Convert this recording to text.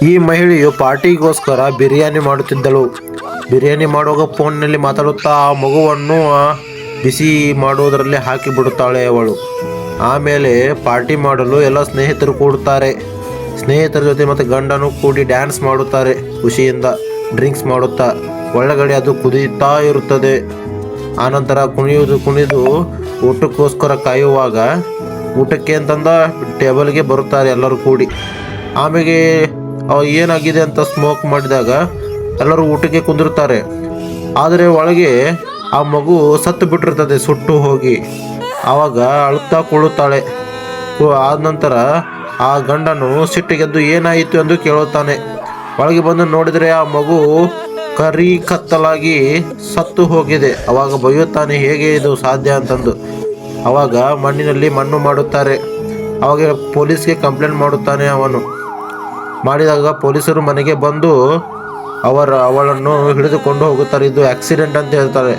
ಈ ಮಹಿಳೆಯು ಪಾರ್ಟಿಗೋಸ್ಕರ ಬಿರಿಯಾನಿ ಮಾಡುತ್ತಿದ್ದಳು. ಬಿರಿಯಾನಿ ಮಾಡುವಾಗ ಫೋನ್ನಲ್ಲಿ ಮಾತಾಡುತ್ತಾ ಆ ಮಗುವನ್ನು ಬಿಸಿ ಮಾಡುವುದರಲ್ಲಿ ಹಾಕಿ ಬಿಡುತ್ತಾಳೆ ಅವಳು. ಆಮೇಲೆ ಪಾರ್ಟಿ ಮಾಡಲು ಎಲ್ಲ ಸ್ನೇಹಿತರು ಕೂಡುತ್ತಾರೆ. ಸ್ನೇಹಿತರ ಜೊತೆ ಮತ್ತು ಗಂಡನು ಕೂಡಿ ಡ್ಯಾನ್ಸ್ ಮಾಡುತ್ತಾರೆ. ಖುಷಿಯಿಂದ ಡ್ರಿಂಕ್ಸ್ ಮಾಡುತ್ತಾ ಒಳಗಡೆ ಅದು ಕುದಿಯುತ್ತಾ ಇರುತ್ತದೆ. ಆನಂತರ ಕುಣಿದು ಊಟಕ್ಕೋಸ್ಕರ ಕಾಯುವಾಗ ಊಟಕ್ಕೆ ಅಂತಂದ ಟೇಬಲ್ಗೆ ಬರುತ್ತಾರೆ ಎಲ್ಲರೂ ಕೂಡಿ. ಆಮೇಲೆ ಏನಾಗಿದೆ ಅಂತ ಸ್ಮೋಕ್ ಮಾಡಿದಾಗ ಎಲ್ಲರೂ ಊಟಕ್ಕೆ ಕುಂದಿರುತ್ತಾರೆ. ಆದರೆ ಒಳಗೆ ಆ ಮಗು ಸತ್ತು ಬಿಟ್ಟಿರ್ತದೆ ಸುಟ್ಟು ಹೋಗಿ. ಆವಾಗ ಅಳುತ್ತಾ ಕುಳ್ಳುತ್ತಾಳೆ. ಆದ ನಂತರ ಆ ಗಂಡನು ಸಿಟ್ಟಿಗೆದ್ದು ಏನಾಯಿತು ಎಂದು ಕೇಳುತ್ತಾನೆ. ಒಳಗೆ ಬಂದು ನೋಡಿದರೆ ಆ ಮಗು ಕರಿ ಕತ್ತಲಾಗಿ ಸತ್ತು ಹೋಗಿದೆ. ಅವಾಗ ಬೈಯುತ್ತಾನೆ, ಹೇಗೆ ಇದು ಸಾಧ್ಯ ಅಂತಂದು. ಅವಾಗ ಮಣ್ಣಿನಲ್ಲಿ ಮಣ್ಣು ಮಾಡುತ್ತಾರೆ. ಅವಾಗ ಪೊಲೀಸ್ಗೆ ಕಂಪ್ಲೇಂಟ್ ಮಾಡುತ್ತಾನೆ ಅವನು. ಮಾಡಿದಾಗ ಪೊಲೀಸರು ಮನೆಗೆ ಬಂದು ಅವಳನ್ನು ಹಿಡಿದುಕೊಂಡು ಹೋಗುತ್ತಾರೆ. ಇದು ಆಕ್ಸಿಡೆಂಟ್ ಅಂತ ಹೇಳ್ತಾರೆ.